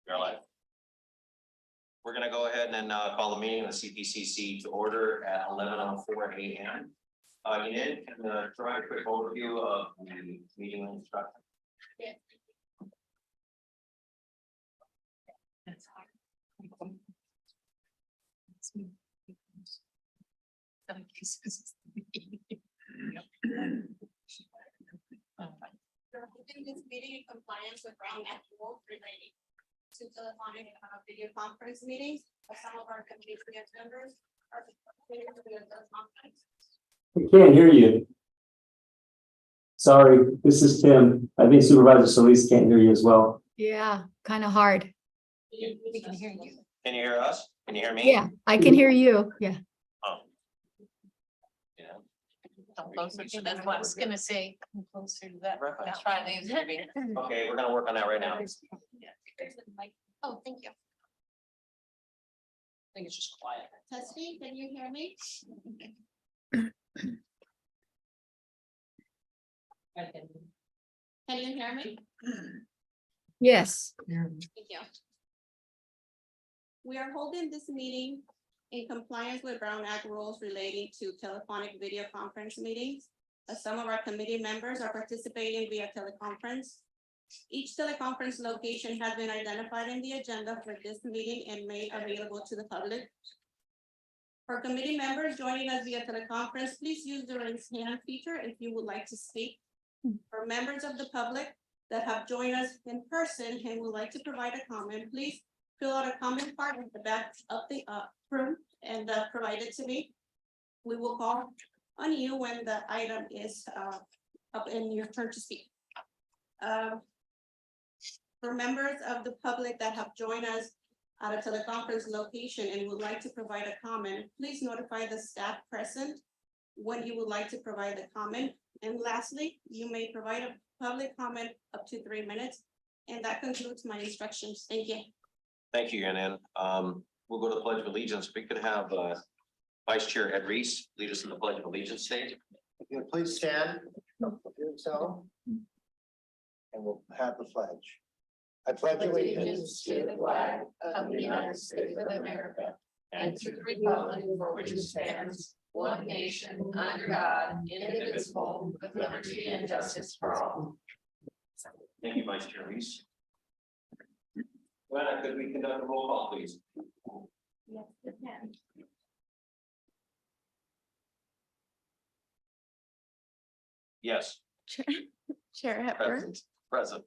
You're live. We're going to go ahead and call the meeting of the Cpcc to order at 11:04 a.m. Yanid, can provide a quick overview of the meeting instruction? Yeah. That's hard. This meeting in compliance with Brown Act rules relating to telephonic video conference meetings. Some of our committee members are participating in the conference. We can't hear you. Sorry, this is Tim. I think Supervisor Solis can't hear you as well. Yeah, kind of hard. We can hear you. Can you hear us? Can you hear me? Yeah, I can hear you. Yeah. Oh. Yeah. Come closer to that. I was gonna say, come closer to that. That's right. Okay, we're going to work on that right now. Oh, thank you. I think it's just quiet. Testing, can you hear me? Can you hear me? Yes. Thank you. We are holding this meeting in compliance with Brown Act rules relating to telephonic video conference meetings. As some of our committee members are participating via teleconference. Each teleconference location has been identified in the agenda for this meeting and made available to the public. For committee members joining us via teleconference, please use the raise hand feature if you would like to speak. For members of the public that have joined us in person and would like to provide a comment, please fill out a comment card at the back of the room and provide it to me. We will call on you when the item is up in your turn to speak. For members of the public that have joined us at a teleconference location and would like to provide a comment, please notify the staff present when you would like to provide the comment. And lastly, you may provide a public comment up to 3 minutes. And that concludes my instructions. Thank you. Thank you, Yanid. We'll go to the Pledge of Allegiance. We could have Vice Chair Ed Reese lead us in the Pledge of Allegiance stage. If you would please stand, do so, and we'll have the pledge. I pledge allegiance to the flag of the United States of America and to the republic for which it stands, one nation, under God, indivisible, with liberty and justice for all. Thank you, Vice Chair Reese. Joanna, could we conduct a roll call, please? Yes, you can. Yes. Chair Hepburn, Present.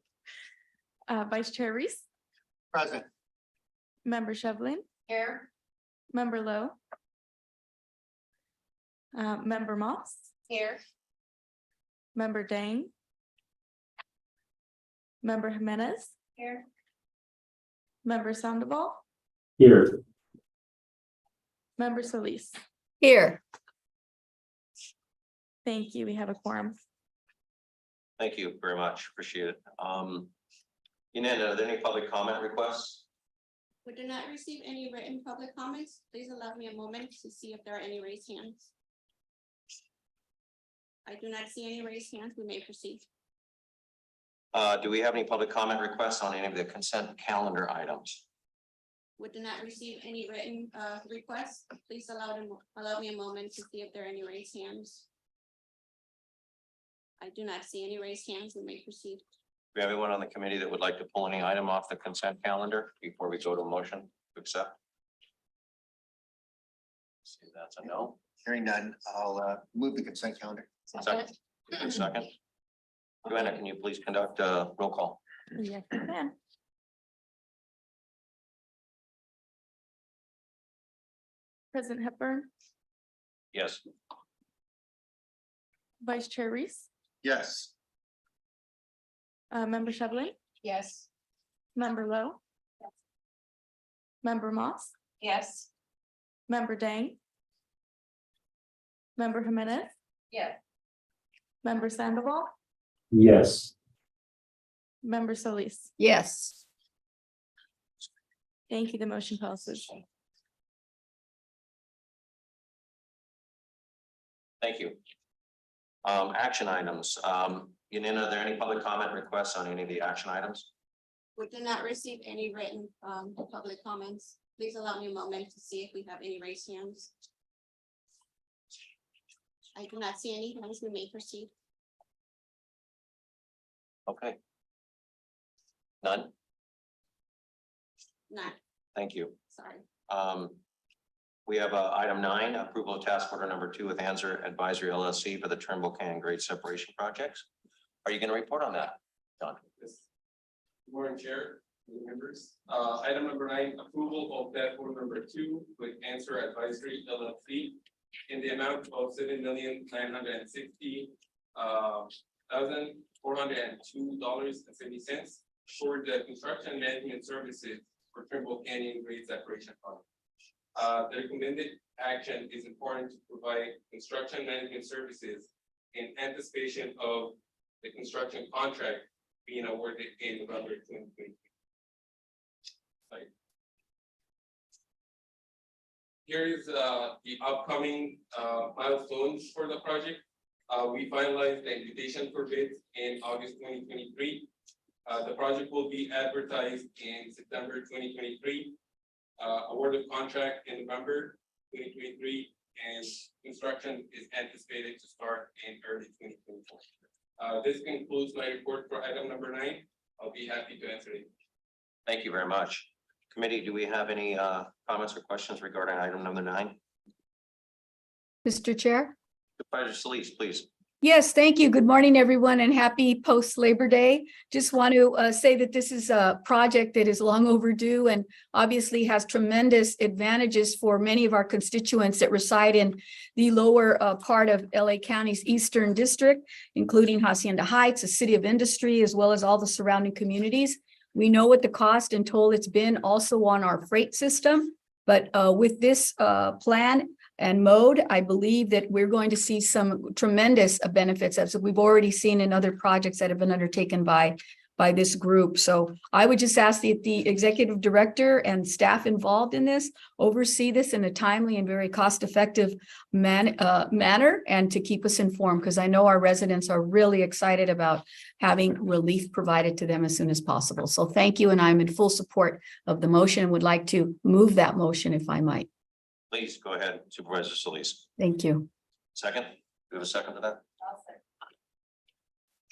Vice Chair Reese, present. Member Shevlin, Here. Member Lowe, Member Moss, Here. Member Dang, Member Jimenez, Here. Member Sandoval, Here. Member Solis. Here. Thank you. We have a quorum. Thank you very much. Appreciate it. Yanid, are there any public comment requests? We did not receive any written public comments. Please allow me a moment to see if there are any raised hands. I do not see any raised hands. We may proceed. Do we have any public comment requests on any of the consent calendar items? We did not receive any written requests. Please allow me a moment to see if there are any raised hands. I do not see any raised hands. We may proceed. Do we have anyone on the committee that would like to pull any item off the consent calendar before we go to a motion to accept? See, that's a no. Hearing none, I'll move the consent calendar. Second. Second. Joanna, can you please conduct a roll call? Yes, I can. President Hepburn, Yes. Vice Chair Reese, Yes. Member Shevlin, Yes. Member Lowe, Member Moss, Yes. Member Dang, Member Jimenez, Yes. Member Sandoval, Yes. Member Solis. Yes. Thank you. The motion passes. Thank you. Action items. Yanid, are there any public comment requests on any of the action items? We did not receive any written public comments. Please allow me a moment to see if we have any raised hands. I do not see any hands. We may proceed. Okay. None, None, thank you. sorry. We have item 9, approval of task order number 2 with Answer Advisory LLC for the Trimble Canyon Grade Separation Projects. Are you going to report on that, John? Good morning, Chair, and members. Item number 9, approval of task order number 2 with Answer Advisory LLC in the amount of $7,960,402.70 for the construction management services for Trimble Canyon Grade Separation Project. The recommended action is important to provide construction management services in anticipation of the construction contract being awarded in November 2023. Here is the upcoming milestones for the project. We finalized the invitation for bids in August 2023. The project will be advertised in September 2023. Award of contract in November 2023, and construction is anticipated to start in early 2024. This concludes my report for item number 9. I'll be happy to answer it. Thank you very much. Committee, do we have any comments or questions regarding item number 9? Mr. Chair? Supervisor Solis, please. Yes, thank you. Good morning, everyone, and happy post-Labor Day. Just want to say that this is a project that is long overdue and obviously has tremendous advantages for many of our constituents that reside in the lower part of LA County's Eastern District, including Hacienda Heights, a city of industry, as well as all the surrounding communities. We know what the cost and toll it's been also on our freight system, but with this plan and mode, I believe that we're going to see some tremendous benefits, as we've already seen in other projects that have been undertaken by this group. So I would just ask that the executive director and staff involved in this oversee this in a timely and very cost-effective manner, and to keep us informed, because I know our residents are really excited about having relief provided to them as soon as possible. So thank you, and I'm in full support of the motion and would like to move that motion if I might. Please go ahead, Supervisor Solis. Thank you. Second, do we have a second to that?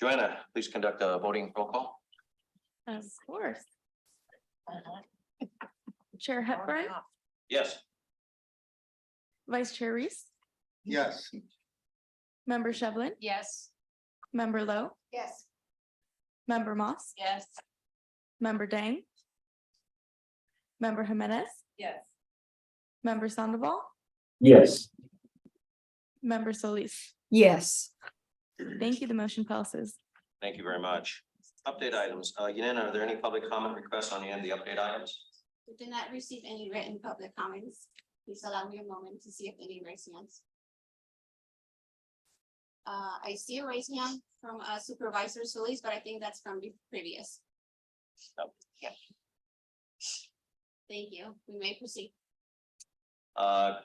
Joanna, please conduct a voting roll call. Of course. Chair Hepburn, Yes. Vice Chair Reese, Yes. Member Shevlin, Yes. Member Lowe, Yes. Member Moss, Yes. Member Dang, Member Jimenez, Yes. Member Sandoval, Yes. Member Solis. Yes. Thank you. The motion passes. Thank you very much. Update items. Yanin, are there any public comment requests on any of the update items? We did not receive any written public comments. Please allow me a moment to see if any raised hands. I see a raised hand from Supervisor Solis, but I think that's from the previous. No. Thank you. We may proceed.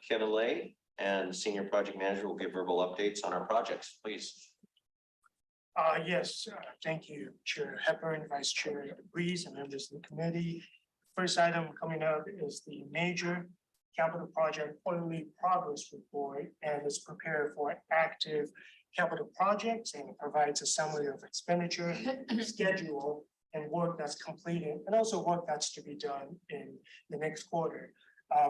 Kevin Lay and Senior Project Manager will give verbal updates on our projects, please. Yes, thank you, Chair Hepburn, Vice Chair Reese, and members of the committee. First item coming up is the major capital project quarterly progress report, and it's prepared for active capital projects and provides a summary of expenditure, schedule, and work that's completed, and also work that's to be done in the next quarter.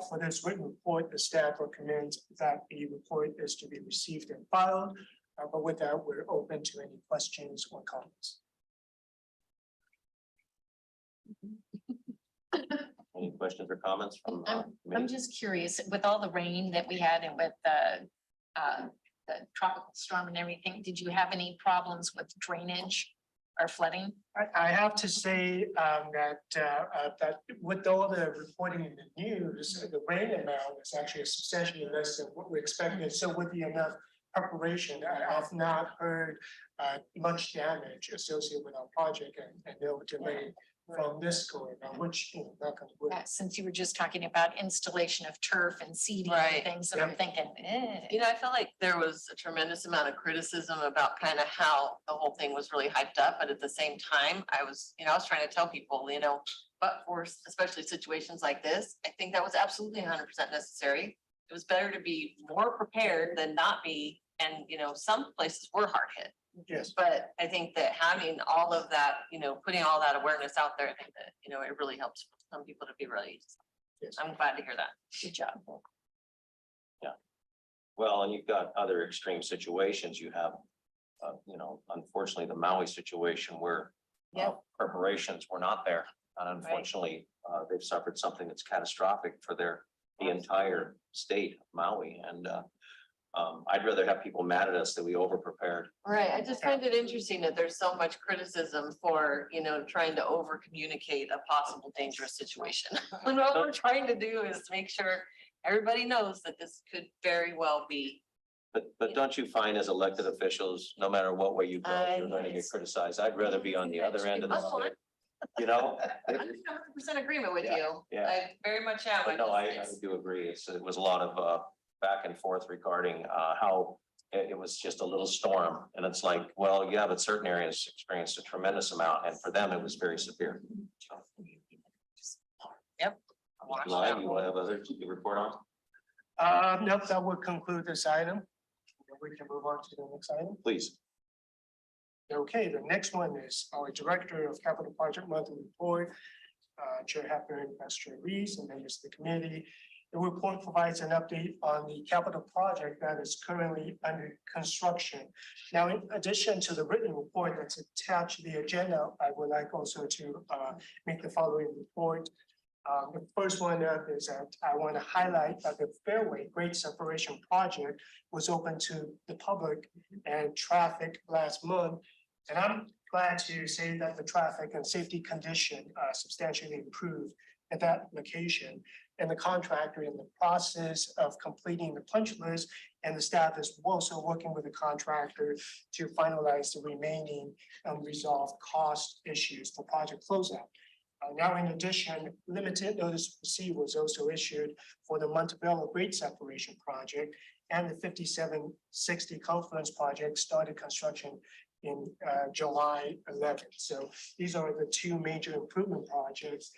For this written report, the staff recommends that the report is to be received and filed. But with that, we're open to any questions or comments. Any questions or comments from? I'm committee? just curious, with all the rain that we had and with the tropical storm and everything, did you have any problems with drainage or flooding? I have to say that with all the reporting in the news, the rain amount is actually substantially less than what we expected. So with the enough preparation, I've not heard much damage associated with our project and no delay from this going on, which, you know, not gonna work. Since you were just talking about installation of turf and seeding Right. and things, and I'm thinking, You know, I feel like there was a tremendous amount of criticism about kind of how the whole thing was really hyped up, but at the same time, I was trying to tell people, but for especially situations like this, I think that was absolutely 100% necessary. It was better to be more prepared than not be, and some places were hard hit. Yes. But I think that having all of that, putting all that awareness out there, I think that, it really helps some people to be ready. Yes. I'm glad to hear that. good job. Well, and you've got other extreme situations. You have, unfortunately, the Maui situation where Yeah. preparations were not there. And unfortunately, they've suffered something that's catastrophic for the entire state of Maui. And I'd rather have people mad at us that we over prepared. Right, I just find it interesting that there's so much criticism for, trying to over communicate a possible dangerous situation. When all we're trying to do is make sure everybody knows that this could very well be. But don't you find as elected officials, no matter what way you go, you're going to get criticized? I'd rather be on the other end of the stick. I'm in 100% agreement with you. Yeah. I very much am. But no, I just- do agree. It was a lot of back and forth regarding how it was just a little storm. And it's like, well, yeah, but certain areas experienced a tremendous amount. And for them, it was very severe. Yep. Ryan, you want to have others to report on? Nope, that would conclude this item. We can move on to the next item. Please. Okay, the next one is our Director of Capital Project Monthly Report. Chair Hepburn, Vice Chair Reese, and members of the committee. The report provides an update on the capital project that is currently under construction. Now, in addition to the written report that's attached to the agenda, I would like also to make the following report. The first one is that I want to highlight that the Fairway Grade Separation Project was open to the public and traffic last month. And I'm glad to say that the traffic and safety condition substantially improved at that location. And the contractor in the process of completing the punch list, and the staff is also working with the contractor to finalize the remaining unresolved cost issues for project closeout. Now, in addition, limited notice to proceed was also issued for the Montebello Grade Separation Project, and the 5760 Confluence Project started construction in July 11th. So these are the two major improvement projects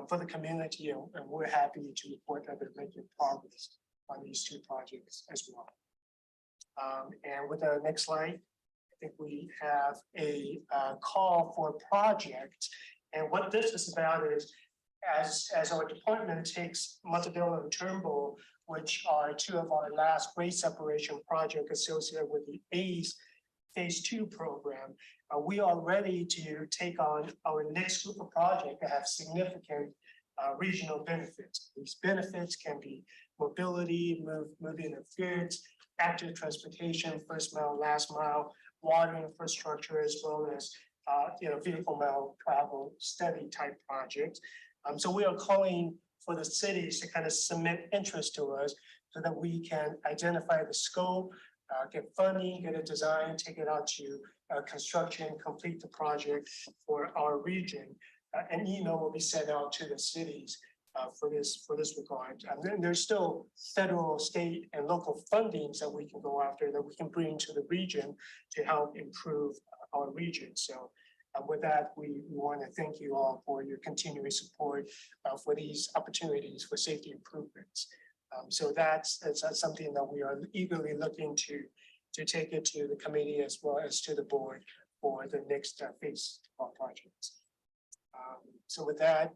for the community, and we're happy to report that they're making progress on these two projects as well. And with the next slide, I think we have a call for a project. And what this is about is, as our department takes Montebello and Turnbull, which are two of our last grade separation project associated with the ACE Phase 2 program, we are ready to take on our next group of projects that have significant regional benefits. These benefits can be mobility, moving of goods, active transportation, first mile, last mile, water infrastructure, as well as vehicle mile travel study type projects. So we are calling for the cities to kind of submit interest to us so that we can identify the scope, get funding, get a design, take it out to construction, complete the project for our region. An email will be sent out to the cities for this regard. And then there's still federal, state, and local fundings that we can go after, that we can bring to the region to help improve our region. So with that, we want to thank you all for your continuing support for these opportunities for safety improvements. So that's something that we are eagerly looking to take it to the committee as well as to the board for the next phase of our projects. So with that,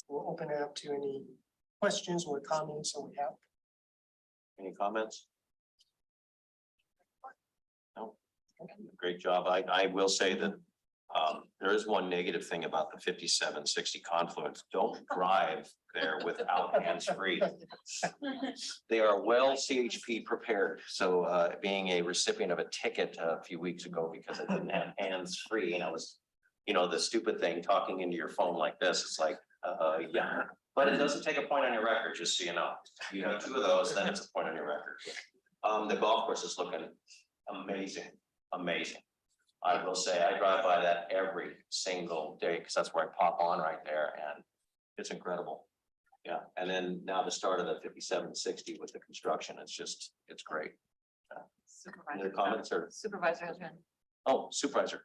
we'll open it up to any questions or comments that we have. Any comments? No. Great job. I will say that there is one negative thing about the 5760 Confluence. Don't drive there without hands-free. They are well CHP prepared. So being a recipient of a ticket a few weeks ago because I didn't have hands-free, and I was, the stupid thing, talking into your phone like this, it's like, yeah. But it doesn't take a point on your record, just so you know. If you have two of those, then it's a point on your record. The golf course is looking amazing, amazing. I will say, I drive by that every single day, because that's where I pop on right there, and it's incredible. Yeah, and then now the start of the 5760 with the construction, it's great. Any other comments or, Supervisor Adjournment. oh, supervisor.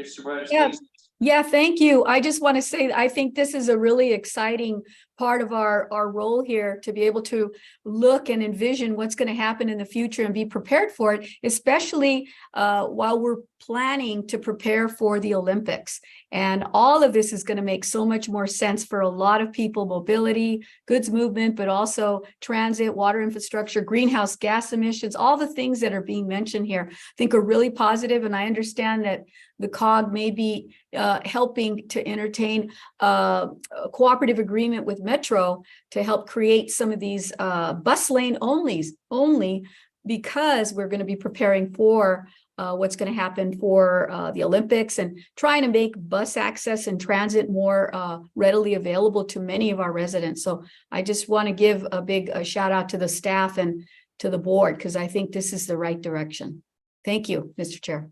Supervisor, Yeah. please. Yeah, thank you. I just want to say, I think this is a really exciting part of our role here to be able to look and envision what's going to happen in the future and be prepared for it, especially while we're planning to prepare for the Olympics. And all of this is going to make so much more sense for a lot of people, mobility, goods movement, but also transit, water infrastructure, greenhouse gas emissions, all the things that are being mentioned here, I think are really positive. And I understand that the COG may be helping to entertain a cooperative agreement with Metro to help create some of these bus lane only because we're going to be preparing for what's going to happen for the Olympics and trying to make bus access and transit more readily available to many of our residents. So I just want to give a big shout out to the staff and to the board, because I think this is the right direction. Thank you, Mr. Chair.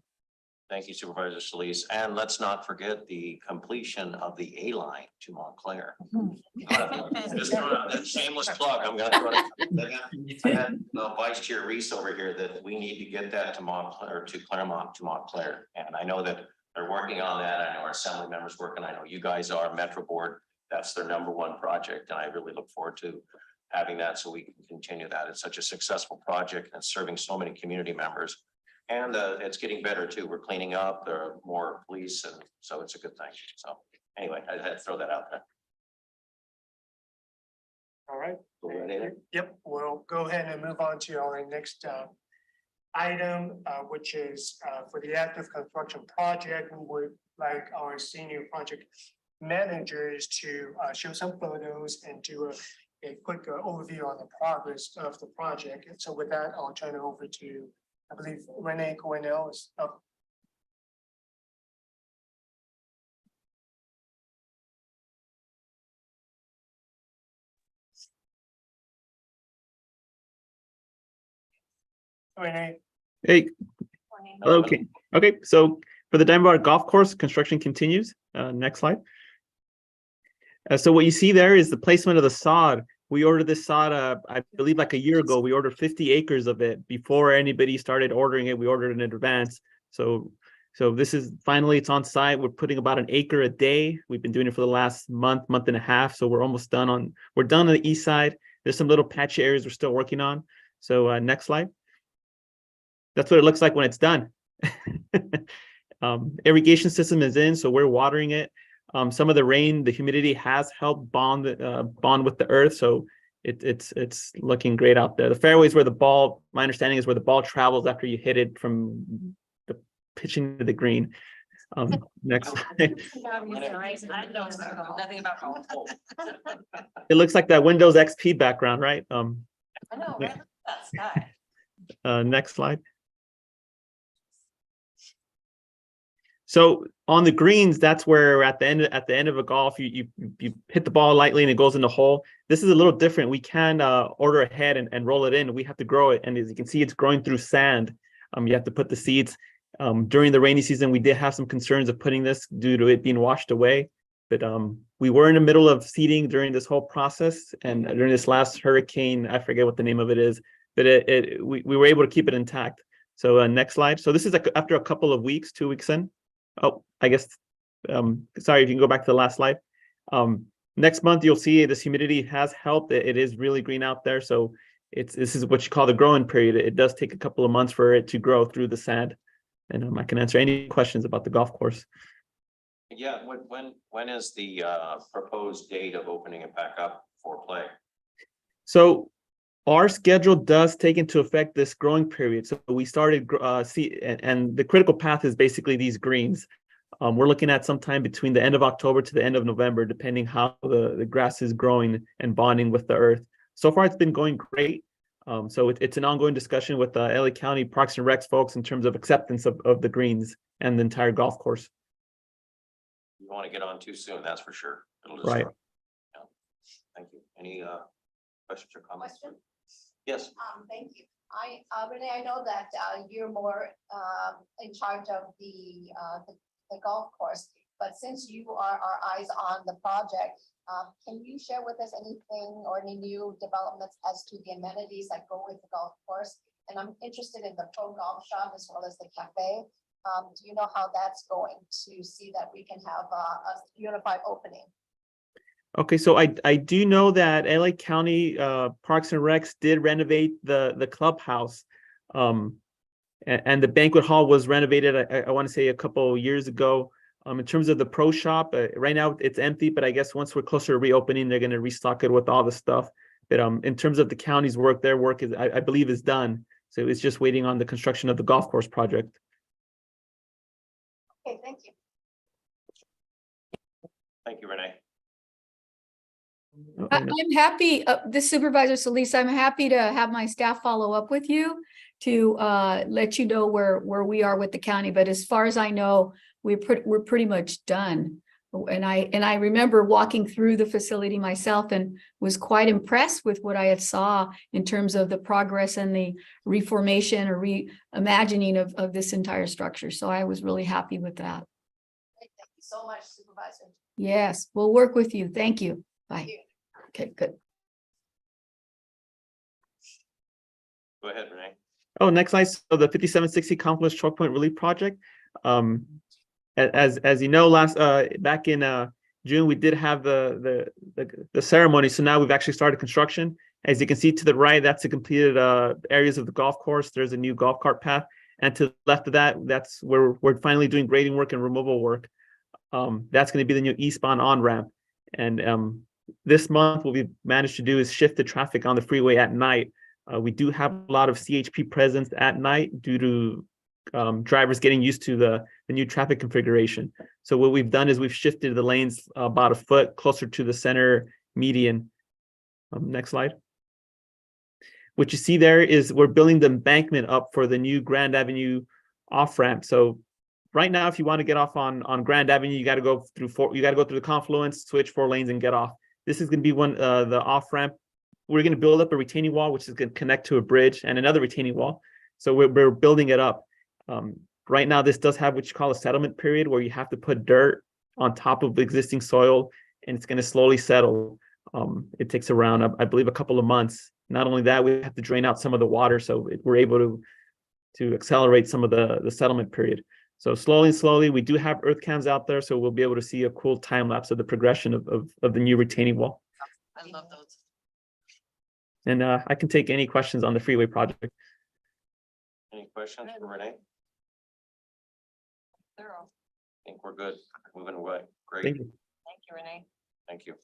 Thank you, Supervisor Solis. And let's not forget the completion of the A line to Montclair. Just throwing out that shameless plug. I'm gonna throw it. I had Vice Chair Reese over here that we need to get that to Montclair, to Claremont to Montclair. And I know that they're working on that. I know our assembly members working. I know you guys are. Metro Board, that's their #1 project. And I really look forward to having that so we can continue that. It's such a successful project and serving so many community members. And it's getting better too. We're cleaning up, there are more police, and so it's a good thing. So anyway, I had to throw that out there. All right. Go right ahead. Yep, we'll go ahead and move on to our next item, which is for the active construction project. We would like our senior project managers to show some photos and do a quick overview on the progress of the project. And so with that, I'll turn it over to, I believe, Renee Cornell is up. Renee. Hey, okay, so for the Diamond Bar Golf Course, construction continues. Next slide. So what you see there is the placement of the sod. We ordered this sod, I believe like a year ago. We ordered 50 acres of it before anybody started ordering it. We ordered it in advance. So this is finally, it's on site. We're putting about 1 acre a day. We've been doing it for the last month and a half. So we're almost done we're done on the east side. There's some little patchy areas we're still working on. So next slide. That's what it looks like when it's done. Irrigation system is in, so we're watering it. Some of the rain, the humidity has helped bond with the earth, so it's looking great out there. The fairway is where the ball, my understanding is where the ball travels after you hit it from the pitching to the green. Next slide. It looks like that Windows XP background, right? I know, right? That's nice. Next slide. So on the greens, that's where at the end of a golf, you hit the ball lightly and it goes in the hole. This is a little different. We can order ahead and roll it in. We have to grow it, and as you can see, it's growing through sand. You have to put the seeds. During the rainy season, we did have some concerns of putting this due to it being washed away. But we were in the middle of seeding during this whole process, and during this last hurricane, I forget what the name of it is, but we were able to keep it intact. So next slide. So this is like after a couple of weeks, 2 weeks in. Oh, I guess, sorry, if you can go back to the last slide. Next month, you'll see this humidity has helped. It is really green out there. So this is what you call the growing period. It does take a couple of months for it to grow through the sand. And I can answer any questions about the golf course. Yeah, when is the proposed date of opening it back up for play? So our schedule does take into effect this growing period. So we started and the critical path is basically these greens. We're looking at sometime between the end of October to the end of November, depending how the grass is growing and bonding with the earth. So far, it's been going great. So it's an ongoing discussion with the LA County Parks and Recs folks in terms of acceptance of the greens and the entire golf course. You want to get on too soon, that's for sure. Right. Yeah. Thank you. Any questions or comments? Yes. Thank you. Renee, I know that you're more in charge of the golf course, but since you are our eyes on the project, can you share with us anything or any new developments as to the amenities that go with the golf course? And I'm interested in the pro golf shop as well as the cafe. Do you know how that's going to see that we can have a unified opening? Okay, so I do know that LA County Parks and Recs did renovate the clubhouse. And the banquet hall was renovated, I want to say a couple years ago. In terms of the pro shop, right now it's empty, but I guess once we're closer to reopening, they're going to restock it with all the stuff. But in terms of the county's work, their work is, I believe, is done. So it's just waiting on the construction of the golf course project. Okay, thank you. Thank you, Renee. I'm happy, this Supervisor Solis, I'm happy to have my staff follow up with you to let you know where we are with the county. But as far as I know, we're pretty much done. And I remember walking through the facility myself and was quite impressed with what I had saw in terms of the progress and the reformation or reimagining of this entire structure. So I was really happy with that. Thank you so much, Supervisor. Yes, we'll work with you. Thank you. Bye. Thank you. Okay, good. Go ahead, Renee. Oh, next slide. So the 5760 Confluence Choke Point Relief Project. As you know, back in June, we did have the ceremony. So now we've actually started construction. As you can see to the right, that's the completed areas of the golf course. There's a new golf cart path. And to the left of that, that's where we're finally doing grading work and removal work. That's going to be the new eastbound on-ramp. And this month, what we've managed to do is shift the traffic on the freeway at night. We do have a lot of CHP presence at night due to drivers getting used to the new traffic configuration. So what we've done is we've shifted the lanes about a foot closer to the center median. Next slide. What you see there is we're building the embankment up for the new Grand Avenue off-ramp. So right now, if you want to get off on Grand Avenue, you got to go through the confluence, switch 4 lanes, and get off. This is going to be the off-ramp. We're going to build up a retaining wall, which is going to connect to a bridge and another retaining wall. So we're building it up. Right now, this does have what you call a settlement period, where you have to put dirt on top of existing soil, and it's going to slowly settle. It takes around, I believe, a couple of months. Not only that, we have to drain out some of the water, so we're able to accelerate some of the settlement period. So slowly, we do have earth cams out there, so we'll be able to see a cool time lapse of the progression of the new retaining wall. I love those. And I can take any questions on the freeway project. Any questions for Renee? Thorough. I think we're good. Moving away. Great. Thank you. Thank you, Renee. Thank you.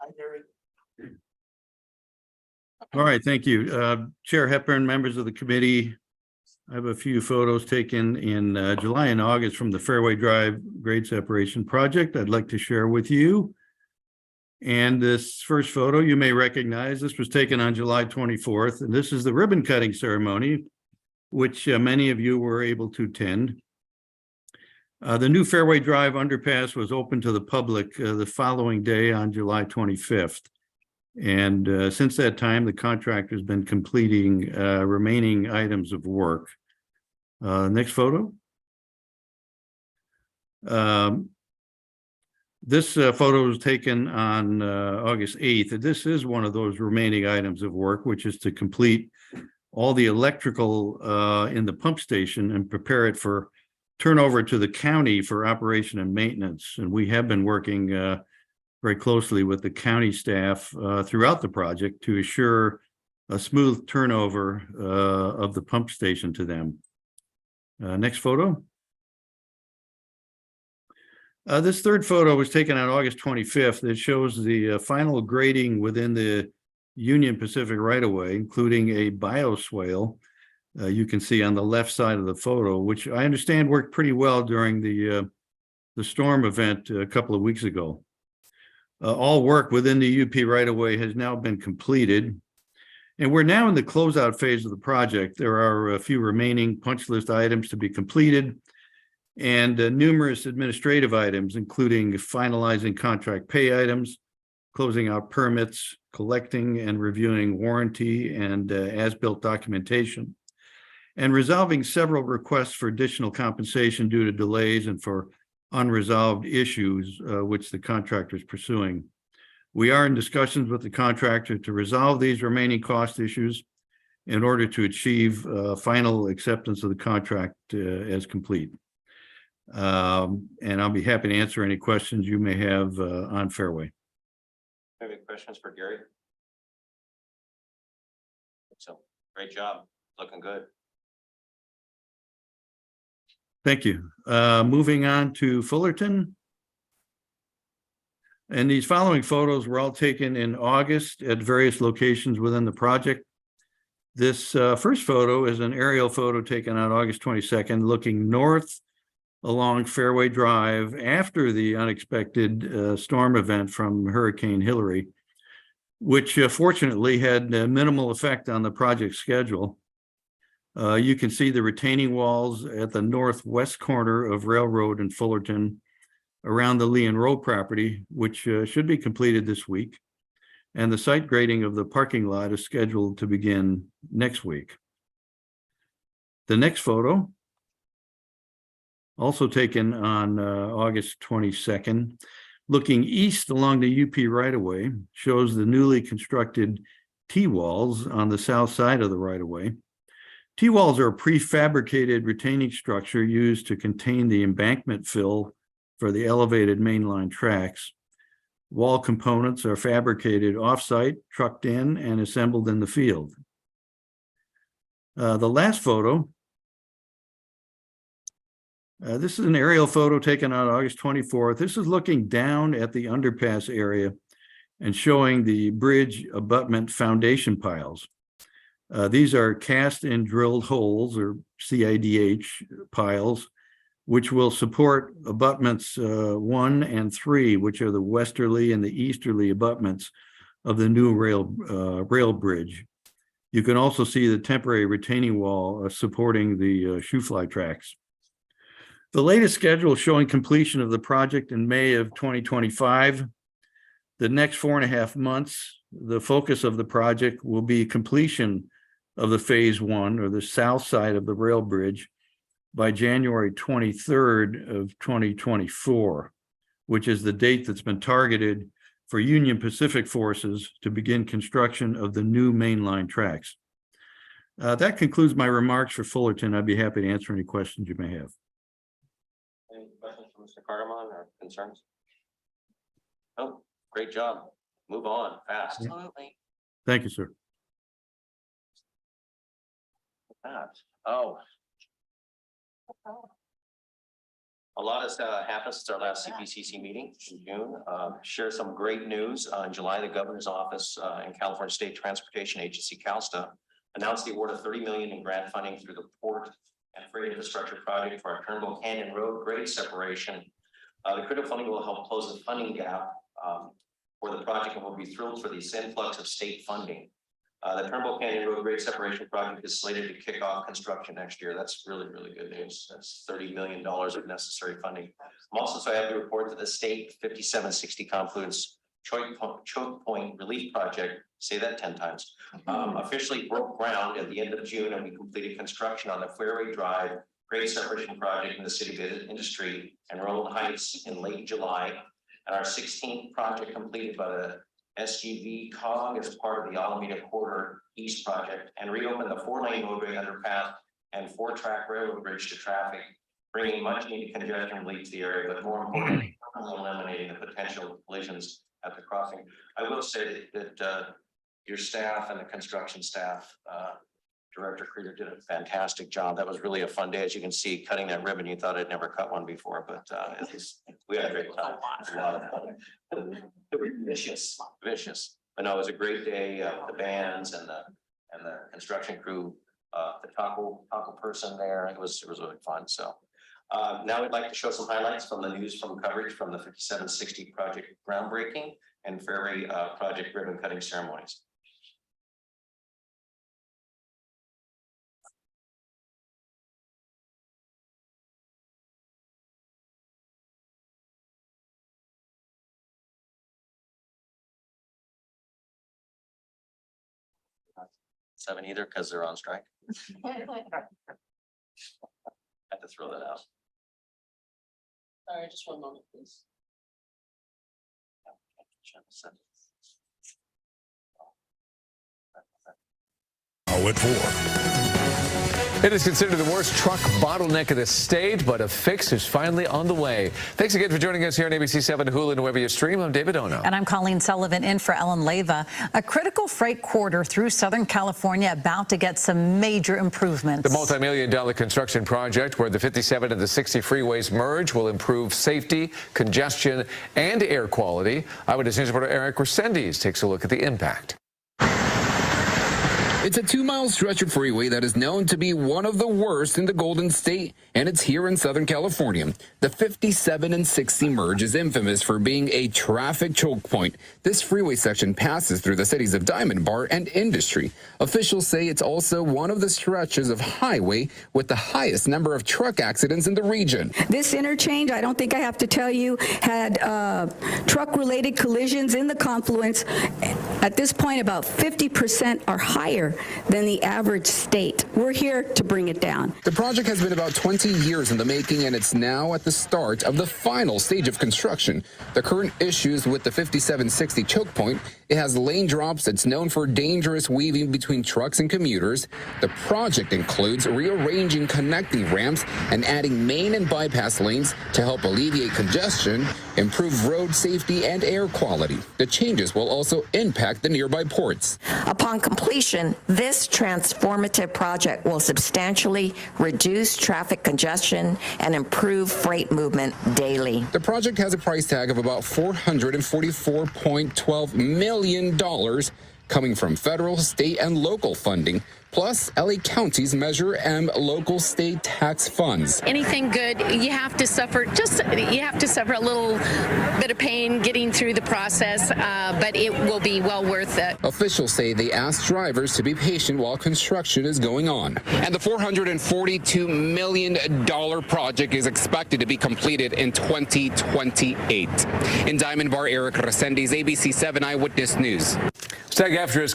Hi, Gary. All right, thank you. Chair Hepburn, members of the committee. I have a few photos taken in July and August from the Fairway Drive grade separation project I'd like to share with you. And this first photo you may recognize, this was taken on July 24th, and this is the ribbon cutting ceremony, which many of you were able to attend. The new Fairway Drive underpass was open to the public the following day on July 25th. And since that time, the contractor has been completing remaining items of work. Next photo. This photo was taken on August 8th. This is one of those remaining items of work, which is to complete all the electrical in the pump station and prepare it for turnover to the county for operation and maintenance. And we have been working very closely with the county staff throughout the project to assure a smooth turnover of the pump station to them. Next photo. This third photo was taken on August 25th. It shows the final grading within the Union Pacific right-of-way, including a bioswale. You can see on the left side of the photo, which I understand worked pretty well during the storm event a couple of weeks ago. All work within the UP right-of-way has now been completed. And we're now in the closeout phase of the project. There are a few remaining punch list items to be completed and numerous administrative items, including finalizing contract pay items, closing out permits, collecting and reviewing warranty and as-built documentation, and resolving several requests for additional compensation due to delays and for unresolved issues which the contractor is pursuing. We are in discussions with the contractor to resolve these remaining cost issues in order to achieve final acceptance of the contract as complete. And I'll be happy to answer any questions you may have on Fairway. Any questions for Gary? So, great job, looking good. Thank you. Moving on to Fullerton. And these following photos were all taken in August at various locations within the project. This first photo is an aerial photo taken on August 22nd, looking north along Fairway Drive after the unexpected storm event from Hurricane Hilary, which fortunately had minimal effect on the project schedule. You can see the retaining walls at the northwest corner of Railroad and Fullerton around the Lee and Rowe property, which should be completed this week. And the site grading of the parking lot is scheduled to begin next week. The next photo, also taken on August 22nd, looking east along the UP right-of-way, shows the newly constructed T-walls on the south side of the right-of-way. T-walls are a prefabricated retaining structure used to contain the embankment fill for the elevated mainline tracks. Wall components are fabricated off-site, trucked in, and assembled in the field. The last photo, this is an aerial photo taken on August 24th. This is looking down at the underpass area and showing the bridge abutment foundation piles. These are cast and drilled holes, or CIDH piles, which will support abutments 1 and 3, which are the westerly and the easterly abutments of the new rail bridge. You can also see the temporary retaining wall supporting the shoe fly tracks. The latest schedule showing completion of the project in May of 2025. The next 4.5 months, the focus of the project will be completion of the phase 1, or the south side of the rail bridge, by January 23rd of 2024, which is the date that's been targeted for Union Pacific forces to begin construction of the new mainline tracks. That concludes my remarks for Fullerton. I'd be happy to answer any questions you may have. Any questions from Mr. Cardamon or concerns? Oh, great job. Move on fast. Absolutely. Thank you, sir. Oh. A lot has happened since our last Cpcc meeting in June. Share some great news. In July, the governor's office and California State Transportation Agency, CalSTA, announced the award of $30 million in grant funding through the Port and Freight Infrastructure Project for our Turnbull Canyon Road grade separation. The critical funding will help close the funding gap for the project, and we'll be thrilled for this influx of state funding. The Turnbull Canyon Road grade separation project is slated to kick off construction next year. That's really, really good news. That's $30 million of necessary funding. I'm also so happy to report that the state 5760 Confluence Choke Point Relief Project, say that 10 times, officially broke ground at the end of June, and we completed construction on the Fairway Drive grade separation project in the city of Industry and Roland Heights in late July, and our 16th project completed by the Sgvcog as part of the Alameda Quarter East project, and reopened the 4-lane roadway underpass and 4-track railroad bridge to traffic, bringing much needed congestion relief to the area, but more importantly, eliminating the potential collisions at the crossing. I will say that your staff and the construction staff, Director Creeder, did a fantastic job. That was really a fun day. As you can see, cutting that ribbon, you thought I'd never cut one before, but we had a great time. A lot of fun. Vicious. But no, it was a great day. The bands and the construction crew, the taco person there. It was really fun. So now I'd like to show some highlights from the news from coverage from the 5760 project groundbreaking and Fairway project ribbon cutting ceremonies. 7 either, because they're on strike. I have to throw that out. Sorry, just one moment, please. At 4. It is considered the worst truck bottleneck of the state, but a fix is finally on the way. Thanks again for joining us here on ABC 7 Hulu and wherever you stream. I'm David Ono. And I'm Colleen Sullivan in for Ellen Leyva. A critical freight corridor through Southern California about to get some major improvements. The multi-million-dollar construction project where the 57 and the 60 freeways merge will improve safety, congestion, and air quality. Eyewitness News reporter Eric Resendiz takes a look at the impact. It's a 2-mile stretch of freeway that is known to be one of the worst in the Golden State, and it's here in Southern California. The 57 and 60 merge is infamous for being a traffic choke point. This freeway section passes through the cities of Diamond Bar and Industry. Officials say it's also one of the stretches of highway with the highest number of truck accidents in the region. This interchange, I don't think I have to tell you, had truck-related collisions in the confluence. At this point, about 50% are higher than the average state. We're here to bring it down. The project has been about 20 years in the making, and it's now at the start of the final stage of construction. The current issues with the 5760 choke point: it has lane drops, it's known for dangerous weaving between trucks and commuters. The project includes rearranging connecting ramps and adding main and bypass lanes to help alleviate congestion, improve road safety, and air quality. The changes will also impact the nearby ports. Upon completion, this transformative project will substantially reduce traffic congestion and improve freight movement daily. The project has a price tag of about $444.12 million coming from federal, state, and local funding, plus LA County's Measure M local state tax funds. Anything good, you have to suffer a little bit of pain getting through the process, but it will be well worth it. Officials say they asked drivers to be patient while construction is going on. And the $442 million project is expected to be completed in 2028. In Diamond Bar, Eric Resendiz, ABC 7 Eyewitness News. Stag after his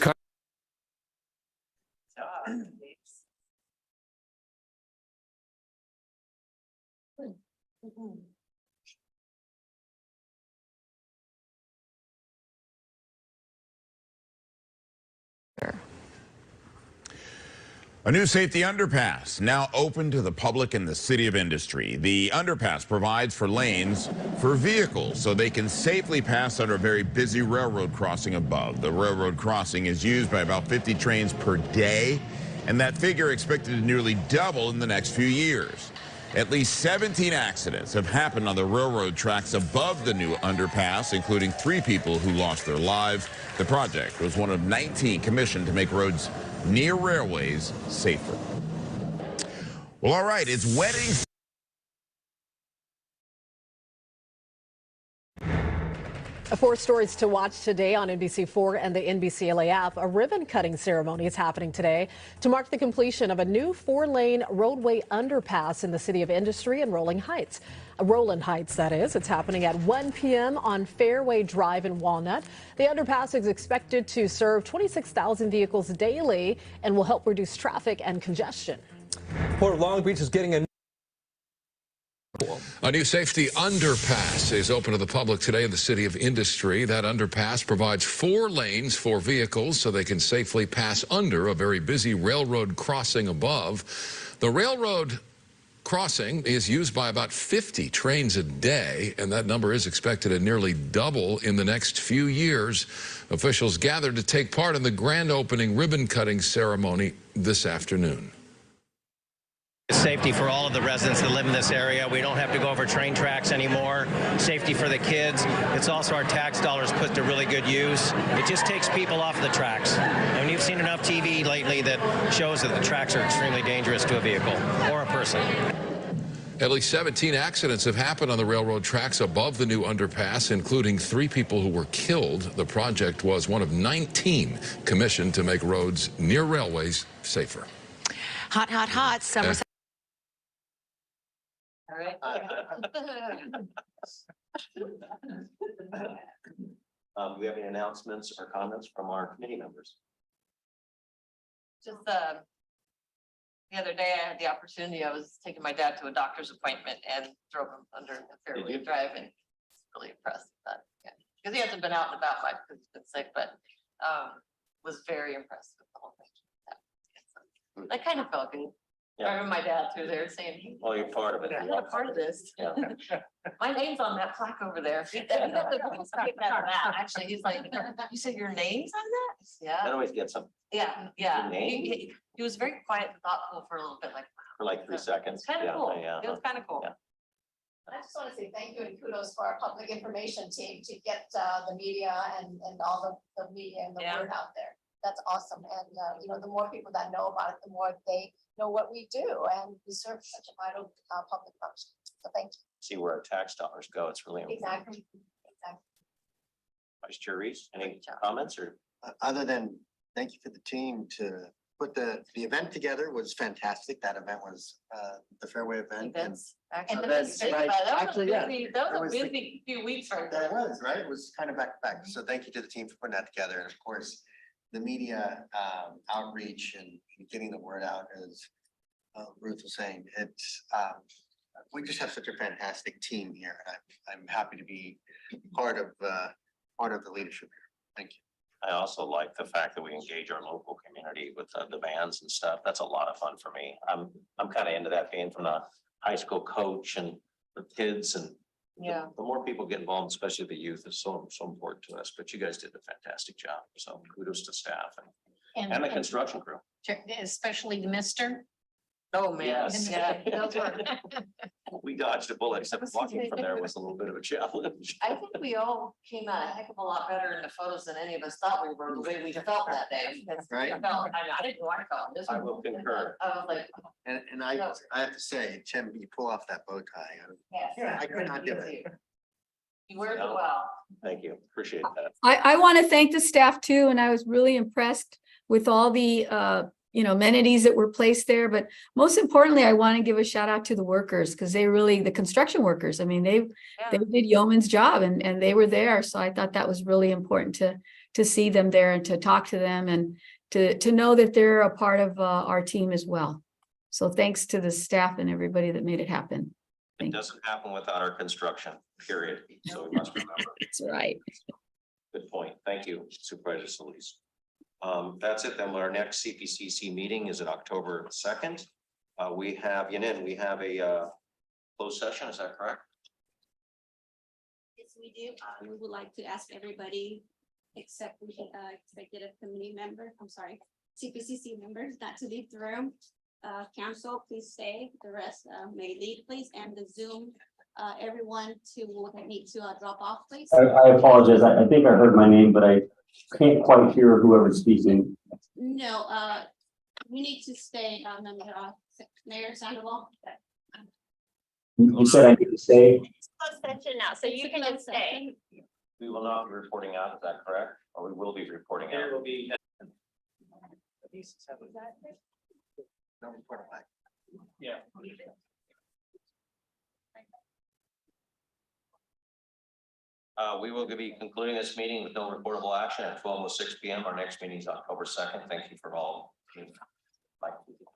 A new safety underpass now open to the public in the city of Industry. The underpass provides for lanes for vehicles so they can safely pass under a very busy railroad crossing above. The railroad crossing is used by about 50 trains per day, and that figure expected to nearly double in the next few years. At least 17 accidents have happened on the railroad tracks above the new underpass, including 3 people who lost their lives. The project was one of 19 commissioned to make roads near railways safer. Well, all right, it's wedding. Four stories to watch today on NBC4 and the NBCLA app. A ribbon cutting ceremony is happening today to mark the completion of a new 4-lane roadway underpass in the city of Industry and Roland Heights, that is. It's happening at 1 p.m. on Fairway Drive in Walnut. The underpass is expected to serve 26,000 vehicles daily and will help reduce traffic and congestion. Port of Long Beach is getting a new safety underpass is open to the public today in the city of Industry. That underpass provides 4 lanes for vehicles so they can safely pass under a very busy railroad crossing above. The railroad crossing is used by about 50 trains a day, and that number is expected to nearly double in the next few years. Officials gathered to take part in the grand opening ribbon cutting ceremony this afternoon. Safety for all of the residents that live in this area. We don't have to go over train tracks anymore. Safety for the kids. It's also our tax dollars put to really good use. It just takes people off the tracks. And you've seen enough TV lately that shows that the tracks are extremely dangerous to a vehicle or a person. At least 17 accidents have happened on the railroad tracks above the new underpass, including 3 people who were killed. The project was one of 19 commissioned to make roads near railways safer. Hot, hot, hot. Summer. All right. Do we have any announcements or comments from our committee members? Just, the other day I had the opportunity, I was taking my dad to a doctor's appointment and drove him under the Fairway Drive and really impressed with that. Yeah. Because he hasn't been out and about much because he's been sick, but, was very impressed with the whole thing. Yeah. So, that kind of felt good. Yeah. I remember my dad through there saying, "Hey, Well, you're part of it. you're not a part of this." Yeah. My name's on that plaque over there. Actually, he's like, "You said your name's on that?" That Yeah, always gets them yeah, yeah. Your name? He was very quiet and thoughtful for a little bit, like, for like 3 seconds. it's kind of Yeah, cool. yeah. It was kind of cool. Yeah. I just want to say thank you and kudos for our public information team to get the media and all the media and the Yeah. word out there. That's awesome. And, you know, the more people that know about it, the more they know what we do, and we serve such a vital public function. So thank you. See where our tax dollars go. It's really important. Exactly. Exactly. Vice Chair Reese, any comments or? Other than, thank you for the team to put the event together was fantastic. That event was, the Fairway event. And Events, actually. Events, Think right. about it. That was a Actually, yeah. busy- That It was a was the- busy few weeks right that there. was, right? It was kind of back to back. So thank you to the team for putting that together. And of course, the media outreach and getting the word out, as Ruth was saying, it's, we just have such a fantastic team here. And I'm happy to be part of the leadership here. Thank you. I also like the fact that we engage our local community with the bands and stuff. That's a lot of fun for me. I'm kind of into that, being from the high school coach and the kids, and Yeah. the more people get involved, especially the youth, is so important to us. But you guys did a fantastic job. So kudos to staff and the construction crew. Especially the mister. Oh, man. Yes. Yeah. those were- We dodged a bullet, except walking from there was a little bit of a challenge. I think we all came out a heck of a lot better in the photos than any of us thought we were, the way we felt that day. Because Right. I didn't know I felt. This I was- will concur. I was like, And I have to say, Tim, you pull off that bow tie. yes. I could not do it. You wear it well. Thank you. Appreciate that. I want to thank the staff too, and I was really impressed with all the, amenities that were placed there. But most importantly, I want to give a shout out to the workers, because the construction workers, I mean, they did yeoman's job and they were there. So I thought that was really important to see them there and to talk to them and to know that they're a part of our team as well. So thanks to the staff and everybody that made it happen. It doesn't happen without our construction, period. So we must remember. That's right. Good point. Thank you, Supervisor Solis. That's it. Then our next CPCC meeting is at October 2nd. We have, Yanin, we have a closed session. Is that correct? Yes, we do. We would like to ask everybody, except the executive committee member, CPCC members, not to leave the room. Council, please stay. The rest may leave, please. And the Zoom, everyone will need to drop off, please. I apologize. I think I heard my name, but I can't quite hear whoever's speaking. No, we need to stay, Mayor Sandoval. You said I need to stay. Closed session now, so you can just stay. We will not be reporting out. Is that correct? Or we will be reporting out? There will be. No report back. Yeah. We will be concluding this meeting with no reportable action at 12:06 p.m. Our next meeting is October 2nd. Thank you for all.